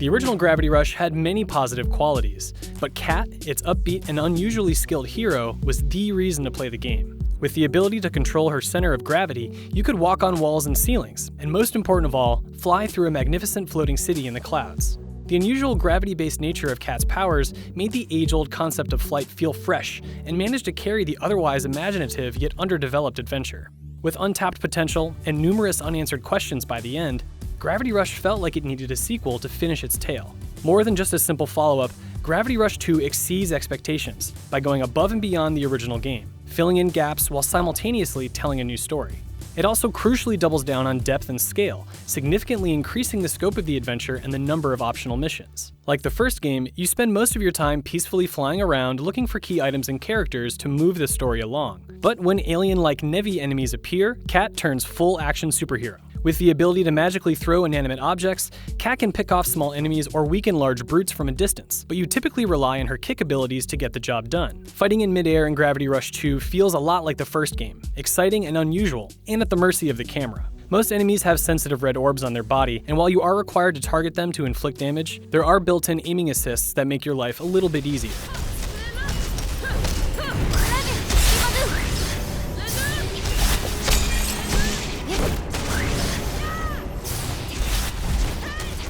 The original Gravity Rush had many positive qualities, but Kat, its upbeat and unusually skilled hero, was the reason to play the game. With the ability to control her center of gravity, you could walk on walls and ceilings, and most important of all, fly through a magnificent floating city in the clouds. The unusual gravity-based nature of Kat's powers made the age-old concept of flight feel fresh, and managed to carry the otherwise imaginative yet underdeveloped adventure. With untapped potential and numerous unanswered questions by the end, Gravity Rush felt like it needed a sequel to finish its tale. More than just a simple follow-up, Gravity Rush 2 exceeds expectations by going above and beyond the original game, filling in gaps while simultaneously telling a new story. It also crucially doubles down on depth and scale, significantly increasing the scope of the adventure and the number of optional missions. Like the first game, you spend most of your time peacefully flying around looking for key items and characters to move the story along. But when alien-like Nevi enemies appear, Kat turns full action superhero. With the ability to magically throw inanimate objects, Kat can pick off small enemies or weaken large brutes from a distance, but you typically rely on her kick abilities to get the job done. Fighting in midair in Gravity Rush 2 feels a lot like the first game, exciting and unusual, and at the mercy of the camera. Most enemies have sensitive red orbs on their body, and while you are required to target them to inflict damage, there are built-in aiming assists that make your life a little bit easier.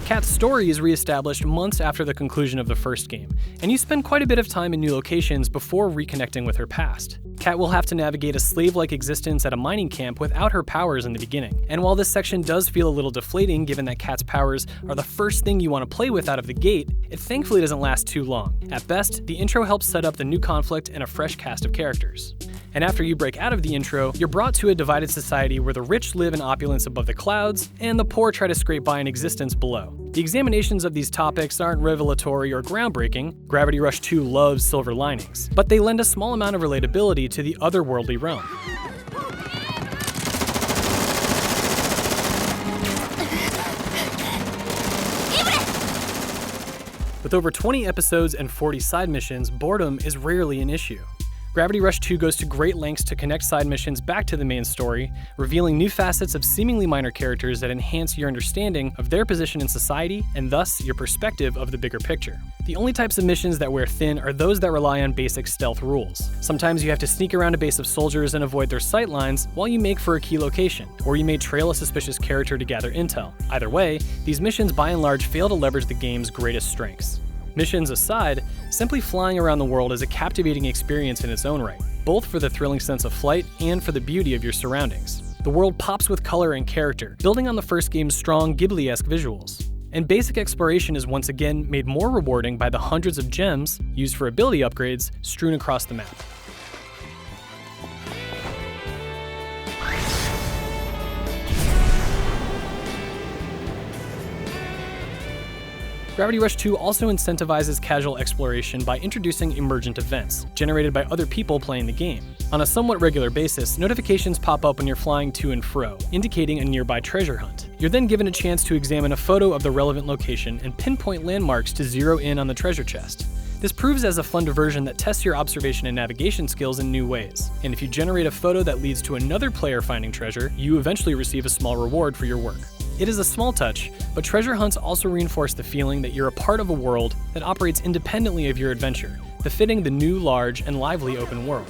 Kat's story is re-established months after the conclusion of the first game, and you spend quite a bit of time in new locations before reconnecting with her past. Kat will have to navigate a slave-like existence at a mining camp without her powers in the beginning, and while this section does feel a little deflating given that Kat's powers are the first thing you want to play with out of the gate, it thankfully doesn't last too long. At best, the intro helps set up the new conflict and a fresh cast of characters. And after you break out of the intro, you're brought to a divided society where the rich live in opulence above the clouds, and the poor try to scrape by an existence below. The examinations of these topics aren't revelatory or groundbreaking. Gravity Rush 2 loves silver linings, but they lend a small amount of relatability to the otherworldly realm. With over 20 episodes and 40 side missions, boredom is rarely an issue. Gravity Rush 2 goes to great lengths to connect side missions back to the main story, revealing new facets of seemingly minor characters that enhance your understanding of their position in society and thus your perspective of the bigger picture. The only types of missions that wear thin are those that rely on basic stealth rules. Sometimes you have to sneak around a base of soldiers and avoid their sight lines while you make for a key location, or you may trail a suspicious character to gather intel. Either way, these missions by and large fail to leverage the game's greatest strengths. Missions aside, simply flying around the world is a captivating experience in its own right, both for the thrilling sense of flight and for the beauty of your surroundings. The world pops with color and character, building on the first game's strong Ghibli-esque visuals. And basic exploration is once again made more rewarding by the hundreds of gems, used for ability upgrades, strewn across the map. Gravity Rush 2 also incentivizes casual exploration by introducing emergent events, generated by other people playing the game. On a somewhat regular basis, notifications pop up when you're flying to and fro, indicating a nearby treasure hunt. You're then given a chance to examine a photo of the relevant location and pinpoint landmarks to zero in on the treasure chest. This proves as a fun diversion that tests your observation and navigation skills in new ways, and if you generate a photo that leads to another player finding treasure, you eventually receive a small reward for your work. It is a small touch, but treasure hunts also reinforce the feeling that you're a part of a world that operates independently of your adventure, befitting the new, large, and lively open world.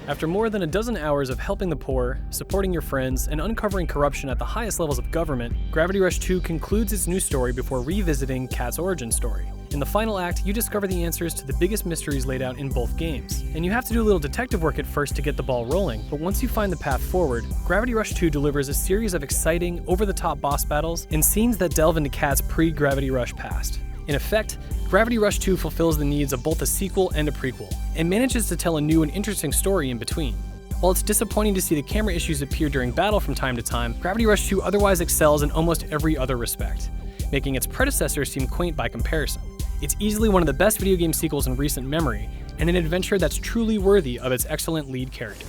After more than a dozen hours of helping the poor, supporting your friends, and uncovering corruption at the highest levels of government, Gravity Rush 2 concludes its new story before revisiting Kat's origin story. In the final act, you discover the answers to the biggest mysteries laid out in both games, and you have to do a little detective work at first to get the ball rolling, but once you find the path forward, Gravity Rush 2 delivers a series of exciting, over-the-top boss battles and scenes that delve into Kat's pre-Gravity Rush past. In effect, Gravity Rush 2 fulfills the needs of both a sequel and a prequel, and manages to tell a new and interesting story in between. While it's disappointing to see the camera issues appear during battle from time to time, Gravity Rush 2 otherwise excels in almost every other respect, making its predecessor seem quaint by comparison. It's easily one of the best video game sequels in recent memory, and an adventure that's truly worthy of its excellent lead character.